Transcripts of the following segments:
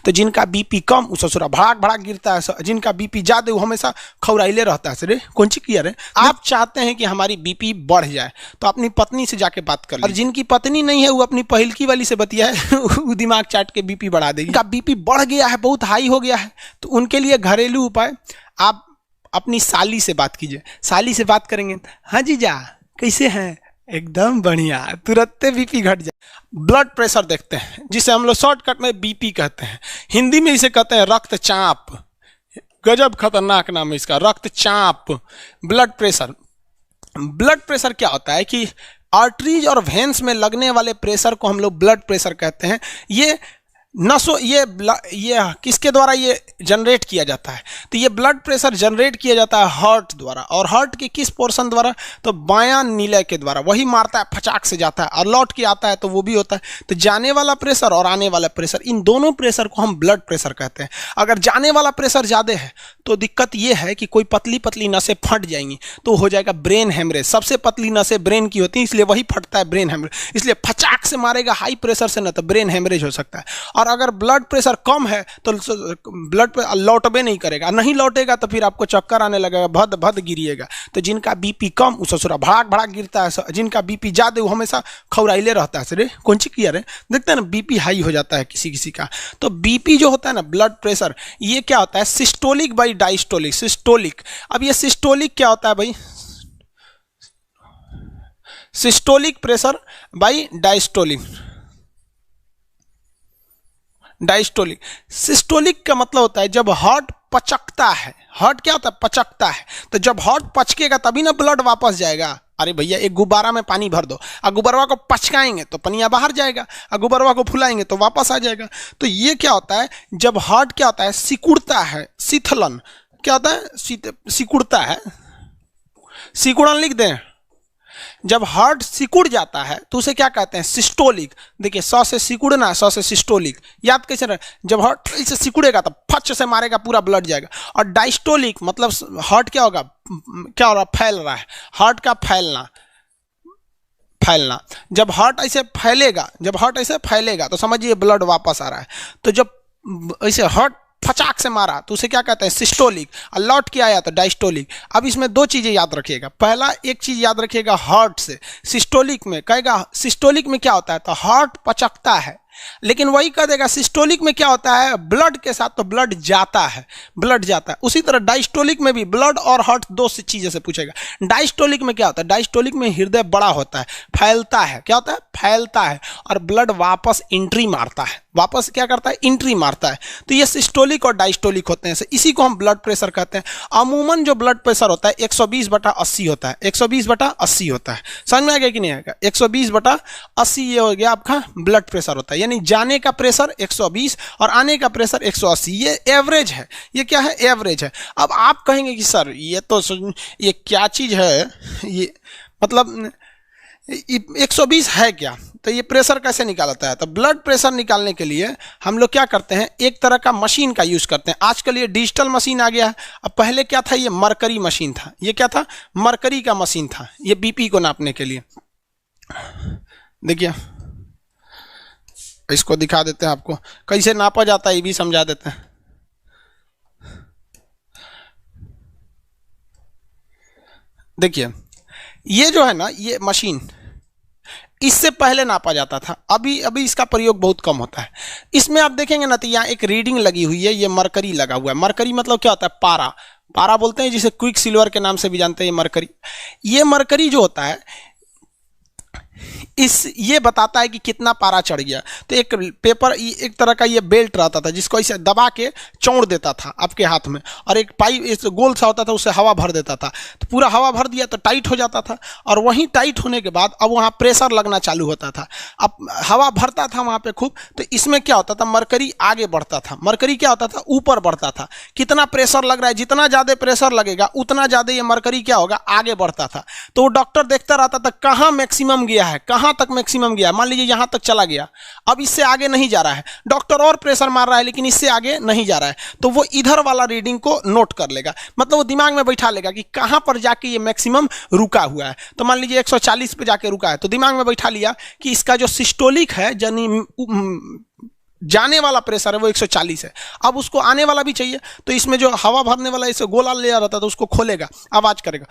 तो जिनका बीपी कम वो ससुरा भड़ाक भड़ाक गिरता है, जिनका बीपी ज्यादा वो हमेशा खौराइले रहता है। रे कौन सी किया रे, आप चाहते हैं कि हमारी बीपी बढ़ जाए तो अपनी पत्नी से जाके बात कर, और जिनकी पत्नी नहीं है वो अपनी पहिलकी वाली से बतिया है वो दिमाग चाट के बीपी बढ़ा देगी। उनका बीपी बढ़ गया है, बहुत हाई हो गया है, तो उनके लिए घरेलू उपाय, आप अपनी साली से बात कीजिए। साली से बात करेंगे, हाँ जीजा कैसे हैं, एकदम बढ़िया, तुरंत बीपी घट जाए। ब्लड प्रेशर देखते हैं जिसे हम लोग शॉर्टकट में बीपी कहते हैं, हिंदी में इसे कहते हैं रक्तचाप। गजब खतरनाक नाम है इसका, रक्तचाप। ब्लड प्रेशर, ब्लड प्रेशर क्या होता है कि आर्टरीज और वेन्स में लगने वाले प्रेशर को हम लोग ब्लड प्रेशर कहते हैं। ये नसों, ये किसके द्वारा ये जनरेट किया जाता है, तो ये ब्लड प्रेशर जनरेट किया जाता है हार्ट द्वारा। और हार्ट के किस पोर्शन द्वारा, तो बायां नीले के द्वारा, वही मारता है, फचाक से जाता है और लौट के आता है, तो वो भी होता है। तो जाने वाला प्रेशर और आने वाला प्रेशर, इन दोनों प्रेशर को हम ब्लड प्रेशर कहते हैं। अगर जाने वाला प्रेशर ज़्यादा है तो दिक्कत ये है कि कोई पतली पतली नसें फट जाएंगी, तो हो जाएगा ब्रेन हेमरेज। सबसे पतली नसें ब्रेन की होती हैं, इसलिए वही फटता है, ब्रेन हेमरेज। इसलिए फचाक से मारेगा हाई प्रेशर से, ना तो ब्रेन हेमरेज हो सकता है। और अगर ब्लड प्रेशर कम है तो ब्लड लौटबे नहीं करेगा, नहीं लौटेगा तो फिर आपको चक्कर आने लगेगा, भद भद गिरिएगा। तो जिनका बीपी कम वो ससुरा भड़ाक भड़ाक गिरता है, जिनका बीपी ज्यादा वो हमेशा खौराइले रहता है। रे कौन सी किया रे, देखते हैं ना बीपी हाई हो जाता है किसी किसी का। तो बीपी जो होता है ना, ब्लड प्रेशर, ये क्या होता है, सिस्टोलिक बाई डायस्टोलिक। सिस्टोलिक, अब ये सिस्टोलिक क्या होता है भाई, systolic pressure by diastolic. Diastolic, systolic का मतलब होता है जब हार्ट पचकता है। हार्ट क्या होता है, पचकता है। तो जब हार्ट पचकेगा तभी ना ब्लड वापस जाएगा। अरे भैया एक गुब्बारा में पानी भर दो, और गुब्बारा को पचकाएंगे तो पनिया बाहर जाएगा, और गुब्बारा को फुलाएंगे तो वापस आ जाएगा। तो ये क्या होता है, जब हार्ट क्या होता है, सिकुड़ता है, शीतलन क्या होता है, सिकुड़ता है, सिकुड़न लिख दें। जब हार्ट सिकुड़ जाता है तो उसे क्या कहते हैं, सिस्टोलिक। देखिए सौ से सिकुड़ना, सौ से सिस्टोलिक, याद कैसे रहे, जब हार्ट इसे सिकुड़ेगा तो फच से मारेगा, पूरा ब्लड जाएगा। और डायस्टोलिक मतलब हार्ट क्या होगा, क्या हो रहा, फैल रहा है, हार्ट का फैलना, फैलना। जब हार्ट ऐसे फैलेगा, जब हार्ट ऐसे फैलेगा तो समझिए ब्लड वापस आ रहा है। तो जब ऐसे हार्ट फचाक से मारा तो उसे क्या कहते हैं, सिस्टोलिक, और लौट के आया तो डायस्टोलिक। अब इसमें दो चीजें याद रखिएगा। पहला एक चीज याद रखिएगा, हार्ट से सिस्टोलिक में कहेगा, सिस्टोलिक में क्या होता है, तो हार्ट पचकता है, लेकिन वही कह देगा सिस्टोलिक में क्या होता है, ब्लड के साथ तो ब्लड जाता है, ब्लड जाता है। उसी तरह डायस्टोलिक में भी ब्लड और हार्ट दो चीजें से पूछेगा। डायस्टोलिक में क्या होता है, डायस्टोलिक में हृदय बड़ा होता है, फैलता है, क्या होता है, फैलता है, और ब्लड वापस एंट्री मारता है, वापस क्या करता है, एंट्री मारता है। तो ये सिस्टोलिक और डायस्टोलिक होते हैं, इसी को हम ब्लड प्रेशर कहते हैं। अमूमन जो ब्लड प्रेशर होता है 120/80 होता है, 120/80 होता है। समझ में आ गया कि नहीं आएगा, 120/80 ये हो गया आपका ब्लड प्रेशर होता है। यानी जाने का प्रेशर 120 और आने का प्रेशर 180, ये एवरेज है। ये क्या है, एवरेज है। अब आप कहेंगे कि सर ये तो ये क्या चीज है, ये मतलब 120 है क्या, तो ये प्रेशर कैसे निकालता है। तो ब्लड प्रेशर निकालने के लिए हम लोग क्या करते हैं, एक तरह का मशीन का यूज करते हैं। आजकल ये डिजिटल मशीन आ गया है। अब पहले क्या था, ये मरकरी मशीन था। ये क्या था, मरकरी का मशीन था, ये बीपी को नापने के लिए। देखिए इसको दिखा देते हैं आपको, कैसे नापा जाता है ये भी समझा देते हैं। देखिए ये जो है ना, ये मशीन इससे पहले नापा जाता था, अभी इसका प्रयोग बहुत कम होता है। इसमें आप देखेंगे ना तो यहाँ एक रीडिंग लगी हुई है, ये मरकरी लगा हुआ है। मरकरी मतलब क्या होता है, पारा, पारा बोलते हैं, जिसे क्विक सिल्वर के नाम से भी जानते हैं। ये मरकरी, ये मरकरी जो होता है ये बताता है कि कितना पारा चढ़ गया। तो एक पेपर, एक तरह का ये बेल्ट रहता था जिसको ऐसे दबा के चौड़ देता था आपके हाथ में, और एक पाइप इस गोल सा होता था, उससे हवा भर देता था। तो पूरा हवा भर दिया तो टाइट हो जाता था, और वहीं टाइट होने के बाद अब वहाँ प्रेशर लगना चालू होता था। अब हवा भरता था वहाँ पे खूब, तो इसमें क्या होता था, मरकरी आगे बढ़ता था। मरकरी क्या होता था, ऊपर बढ़ता था। कितना प्रेशर लग रहा है, जितना ज़्यादा प्रेशर लगेगा उतना ज़्यादा ये मरकरी क्या होगा, आगे बढ़ता था। तो डॉक्टर देखता रहता था कहाँ मैक्सिमम गया है, कहाँ तक मैक्सिमम गया। मान लीजिए यहां तक चला गया, अब इससे आगे नहीं जा रहा है, डॉक्टर और प्रेशर मार रहा है लेकिन इससे आगे नहीं जा रहा है, तो वो इधर वाला रीडिंग को नोट कर लेगा। मतलब वो दिमाग में बैठा लेगा कि कहां पर जाके ये मैक्सिमम रुका हुआ है। तो मान लीजिए 140 पे जाके रुका है, तो दिमाग में बैठा लिया कि इसका जो सिस्टोलिक है, यानी जाने वाला प्रेशर है वो 140 है। अब उसको आने वाला भी चाहिए, तो इसमें जो हवा भरने वाला इसे गोला ले रहता है तो उसको खोलेगा, आवाज करेगा,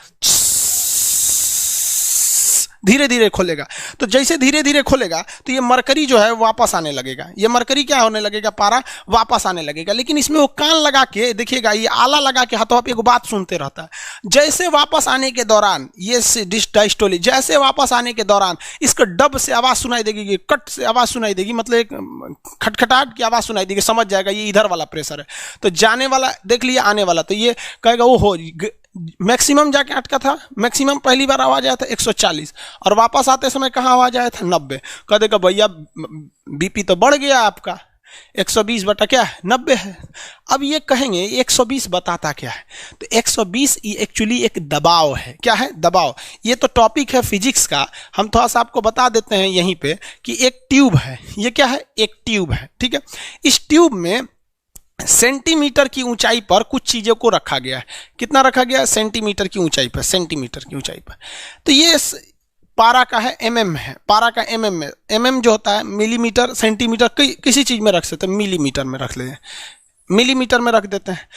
धीरे धीरे खोलेगा। तो जैसे धीरे धीरे खोलेगा तो ये मरकरी जो है वापस आने लगेगा, ये मरकरी क्या होने लगेगा, पारा वापस आने लगेगा। लेकिन इसमें वो कान लगा के देखिएगा, ये आला लगा के हाथों पे एक बात सुनते रहता है। जैसे वापस आने के दौरान ये डायस्टोली, जैसे वापस आने के दौरान इसको डब से आवाज सुनाई देगी, कट से आवाज सुनाई देगी, मतलब एक खटखटाहट की आवाज सुनाई देगी, समझ जाएगा ये इधर वाला प्रेशर है। तो जाने वाला देख लिया, आने वाला, तो ये कहेगा वो हो मैक्सिमम जाके अटका था, मैक्सिमम पहली बार आवाज आया था 140 और वापस आते समय कहाँ आवाज आया था 90। कह देगा भैया बीपी तो बढ़ गया आपका, 120 बटा क्या है 90 है। अब ये कहेंगे 120 बताता क्या है, तो 120 एक्चुअली एक दबाव है। क्या है? दबाव। ये तो टॉपिक है फिजिक्स का, हम थोड़ा सा आपको बता देते हैं यहीं पे कि एक ट्यूब है, ये क्या है, एक ट्यूब है, ठीक है। इस ट्यूब में सेंटीमीटर की ऊंचाई पर कुछ चीजों को रखा गया है। कितना रखा गया है? सेंटीमीटर की ऊंचाई पर, सेंटीमीटर की ऊंचाई पर। तो ये पारा का है, एमएम है, पारा का एमएम में, एमएम जो होता है मिलीमीटर, सेंटीमीटर, किसी चीज में रख सकते हैं, मिलीमीटर में रख लेते हैं, मिलीमीटर में रख देते हैं,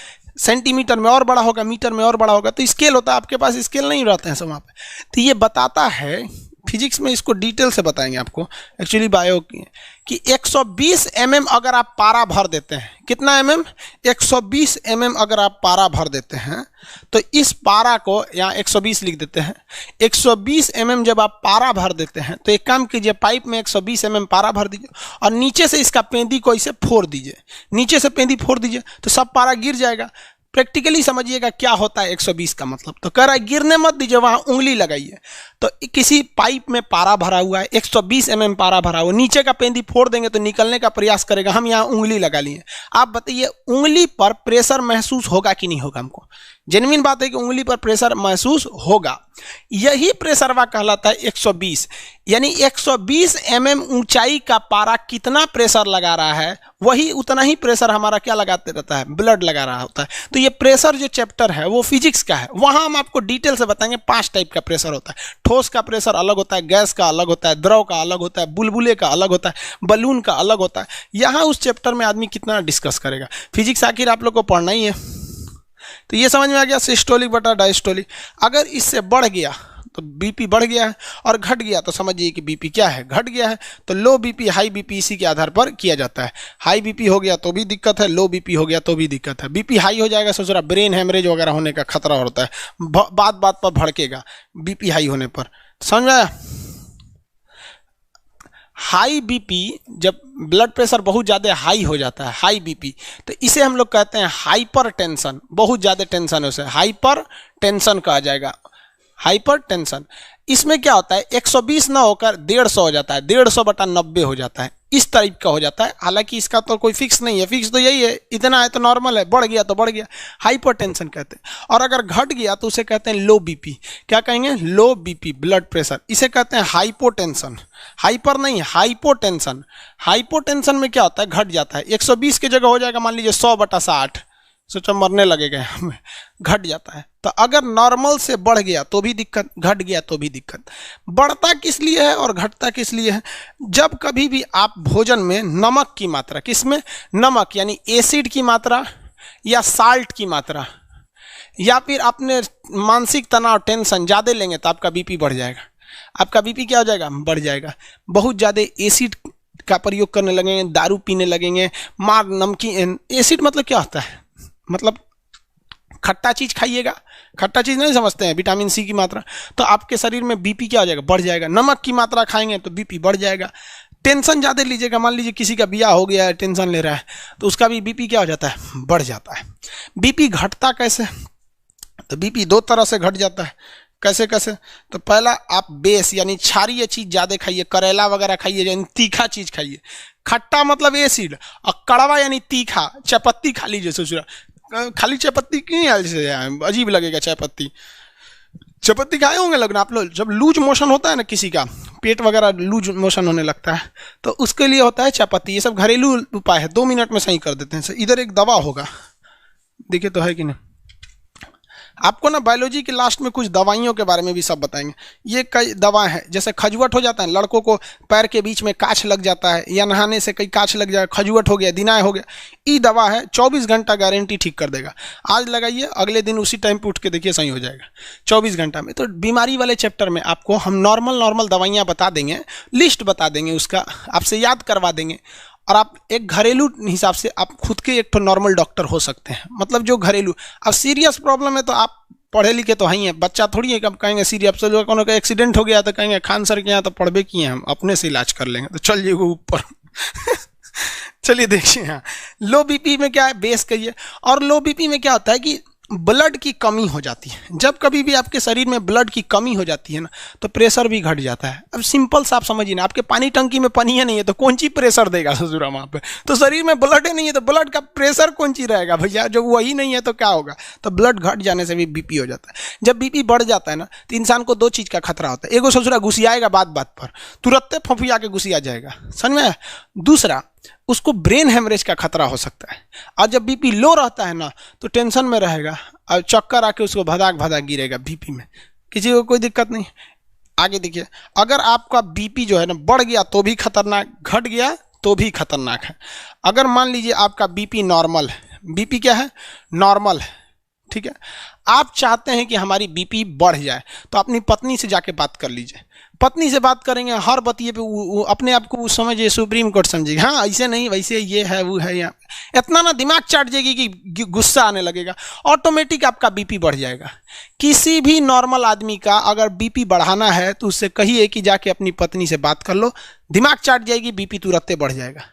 सेंटीमीटर में और बड़ा होगा, मीटर में और बड़ा होगा। तो स्केल होता है, आपके पास स्केल नहीं रहते हैं सब वहाँ पे। तो ये बताता है, फिजिक्स में इसको डिटेल से बताएंगे आपको, एक्चुअली बायो की, कि 120 mm अगर आप पारा भर देते हैं, कितना mm? 120 mm अगर आप पारा भर देते हैं तो इस पारा को यहाँ 120 लिख देते हैं। 120 mm जब आप पारा भर देते हैं तो एक काम कीजिए, पाइप में 120 mm पारा भर दीजिए और नीचे से इसका पेंदी को इसे फोड़ दीजिए, नीचे से पेंदी फोड़ दीजिए तो सब पारा गिर जाएगा। प्रैक्टिकली समझिएगा क्या होता है 120 का मतलब। तो कह रहा है गिरने मत दीजिए, वहां उंगली लगाइए। तो किसी पाइप में पारा भरा हुआ है, 120 mm पारा भरा हुआ, नीचे का पेंदी फोड़ देंगे तो निकलने का प्रयास करेगा, हम यहाँ उंगली लगा लिए। आप बताइए उंगली पर प्रेशर महसूस होगा कि नहीं होगा? हमको जेन्युइन बात है कि उंगली पर प्रेशर महसूस होगा। यही प्रेशरवा कहलाता है 120, यानी 120 mm ऊंचाई का पारा कितना प्रेशर लगा रहा है, वही उतना ही प्रेशर हमारा क्या लगाते रहता है, ब्लड लगा रहा होता है। तो ये प्रेशर जो चैप्टर है वो फिजिक्स का है, वहां हम आपको डिटेल से बताएंगे 5 टाइप का प्रेशर होता है। ठोस का प्रेशर अलग होता है, गैस का अलग होता है, द्रव का अलग होता है, बुलबुले का अलग होता है, बलून का अलग होता है। यहाँ उस चैप्टर में आदमी कितना डिस्कस करेगा, फिजिक्स आखिर आप लोग को पढ़ना ही है। तो ये समझ में आ गया सिस्टोलिक बटा डायस्टोलिक। अगर इससे बढ़ गया तो बीपी बढ़ गया है और घट गया तो समझिए कि बीपी क्या है, घट गया है। तो लो बीपी हाई बीपी इसी के आधार पर किया जाता है। हाई बीपी हो गया तो भी दिक्कत है, लो बीपी हो गया तो भी दिक्कत है। बीपी हाई हो जाएगा सोच रहा ब्रेन हेमरेज वगैरह होने का खतरा होता है, बात बात पर भड़केगा बीपी हाई होने पर, समझ में आया? हाई बीपी, जब ब्लड प्रेशर बहुत ज़्यादा हाई हो जाता है, हाई बीपी, तो इसे हम लोग कहते हैं हाइपर टेंशन। बहुत ज़्यादा टेंशन है उसे हाइपर टेंशन कहा जाएगा, हाइपर टेंशन। इसमें क्या होता है 120 ना होकर 150 हो जाता है, 150 बटा 90 हो जाता है, इस टाइप का हो जाता है। हालांकि इसका तो कोई फिक्स नहीं है, फिक्स तो यही है, इतना है तो नॉर्मल है, बढ़ गया तो बढ़ गया, हाइपरटेंशन कहते हैं। और अगर घट गया तो उसे कहते हैं लो बीपी। क्या कहेंगे? लो बीपी ब्लड प्रेशर, इसे कहते हैं हाइपोटेंशन। हाइपर नहीं, हाइपोटेंशन। हाइपोटेंशन में क्या होता है, घट जाता है, 120 की जगह हो जाएगा मान लीजिए 100 बटा 60, सोचो मरने लगेगा हमें, घट जाता है। तो अगर नॉर्मल से बढ़ गया तो भी दिक्कत, घट गया तो भी दिक्कत। बढ़ता किस लिए है और घटता किस लिए है? जब कभी भी आप भोजन में नमक की मात्रा, किसमें? नमक यानी एसिड की मात्रा या साल्ट की मात्रा, या फिर अपने मानसिक तनाव टेंशन ज़्यादा लेंगे तो आपका बीपी बढ़ जाएगा। आपका बीपी क्या हो जाएगा? बढ़ जाएगा। बहुत ज़्यादा एसिड का प्रयोग करने लगेंगे, दारू पीने लगेंगे, मार नमकीन। एसिड मतलब क्या होता है? मतलब खट्टा चीज खाइएगा, खट्टा चीज नहीं समझते हैं, विटामिन सी की मात्रा, तो आपके शरीर में बीपी क्या हो जाएगा? बढ़ जाएगा। नमक की मात्रा खाएंगे तो बीपी बढ़ जाएगा। टेंशन ज़्यादा लीजिएगा, मान लीजिए किसी का ब्याह हो गया है, टेंशन ले रहा है, तो उसका भी बीपी क्या हो जाता है? बढ़ जाता है। बीपी घटता कैसे? तो बीपी 2 तरह से घट जाता है। कैसे कैसे? तो पहला, आप बेस यानी क्षारीय चीज ज़्यादा खाइए, करेला वगैरह खाइए, यानी तीखा चीज खाइए। खट्टा मतलब एसिड, और कड़वा यानी तीखा, चायपत्ती खा लीजिए। सोच रहा खाली चायपत्ती क्यों ऐसे अजीब लगेगा? चायपत्ती खाए होंगे लगना आप लोग। जब लूज मोशन होता है ना, किसी का पेट वगैरह लूज मोशन होने लगता है तो उसके लिए होता है चायपत्ती। ये सब घरेलू उपाय है, 2 मिनट में सही कर देते हैं। इधर एक दवा होगा, देखिए तो है कि नहीं। आपको ना बायोलॉजी के लास्ट में कुछ दवाइयों के बारे में भी सब बताएंगे। ये कई दवा है, जैसे खजुवट हो जाता है, लड़कों को पैर के बीच में कांच लग जाता है या नहाने से कई कांच लग जाए, खजुवट हो गया, दिनाय हो गया, ये दवा है 24 घंटा गारंटी ठीक कर देगा। आज लगाइए, अगले दिन उसी टाइम पे उठ के देखिए सही हो जाएगा 24 घंटा में। तो बीमारी वाले चैप्टर में आपको हम नॉर्मल दवाइयाँ बता देंगे, लिस्ट बता देंगे, उसका आपसे याद करवा देंगे, और आप एक घरेलू हिसाब से आप खुद के एक तो नॉर्मल डॉक्टर हो सकते हैं। मतलब जो घरेलू, अब सीरियस प्रॉब्लम है तो आप पढ़े लिखे तो ही हैं, बच्चा थोड़ी है कि आप कहेंगे सीरियस, तो जो कोनो का एक्सीडेंट हो गया तो कहेंगे खान सर के यहाँ तो पढ़बे किए हम, अपने से इलाज कर लेंगे, तो चलिए वो ऊपर चलिए देखिए, यहाँ लो बीपी में क्या है, बेस कहिए। और लो बीपी में क्या होता है कि ब्लड की कमी हो जाती है। जब कभी भी आपके शरीर में ब्लड की कमी हो जाती है ना, तो प्रेशर भी घट जाता है। अब सिंपल सा आप समझिए ना, आपके पानी टंकी में पानी है नहीं है तो कौन ची प्रेशर देगा ससुरा वहाँ पे, तो शरीर में ब्लड ही नहीं है तो ब्लड का प्रेशर कौन ची रहेगा भैया, जब वही नहीं है तो क्या होगा। तो ब्लड घट जाने से भी बीपी हो जाता है। जब बीपी बढ़ जाता है ना, तो इंसान को दो चीज़ का खतरा होता है। एगो ससुरा घुसियाएगा बात बात पर, तुरंत फंफिया के घुसिया जाएगा, समझ में। दूसरा, उसको ब्रेन हेमरेज का खतरा हो सकता है। और जब बीपी लो रहता है ना, तो टेंशन में रहेगा और चक्कर आके उसको भदाक भदाक गिरेगा बीपी में, किसी को कोई दिक्कत नहीं। आगे देखिए, अगर आपका बीपी जो है ना बढ़ गया तो भी खतरनाक, घट गया तो भी खतरनाक है। अगर मान लीजिए आपका बीपी नॉर्मल है, बीपी क्या है, नॉर्मल है, ठीक है, आप चाहते हैं कि हमारी बीपी बढ़ जाए, तो अपनी पत्नी से जाके बात कर लीजिए। पत्नी से बात करेंगे, हर बतिये पे वो अपने आप को वो समझिए सुप्रीम कोर्ट समझेगा, हाँ ऐसे नहीं वैसे ये है वो है, यहाँ इतना ना दिमाग चाट जाएगी कि गुस्सा आने लगेगा, ऑटोमेटिक आपका बीपी बढ़ जाएगा। किसी भी नॉर्मल आदमी का अगर बीपी बढ़ाना है तो उससे कहिए कि जाके अपनी पत्नी से बात कर लो, दिमाग चाट जाएगी, बीपी तुरंत बढ़ जाएगा।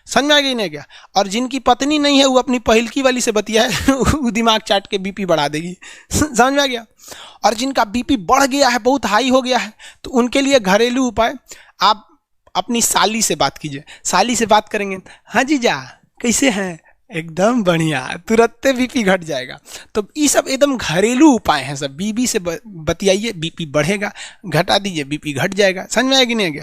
समझ में आ गई नहीं क्या। और जिनकी पत्नी नहीं है वो अपनी पहिलकी वाली से बतिया है वो दिमाग चाट के बीपी बढ़ा देगी, समझ में आ गया। और जिनका बीपी बढ़ गया है, बहुत हाई हो गया है, तो उनके लिए घरेलू उपाय, आप अपनी साली से बात कीजिए। साली से बात करेंगे, हाँ जीजा कैसे हैं, एकदम बढ़िया, तुरंत बीपी घट जाएगा। तो ये सब एकदम घरेलू उपाय हैं सब। बीबी से बतियाइए, बीपी बढ़ेगा, घटा दीजिए, बीपी घट जाएगा। समझ में आएगी नहीं आ गया।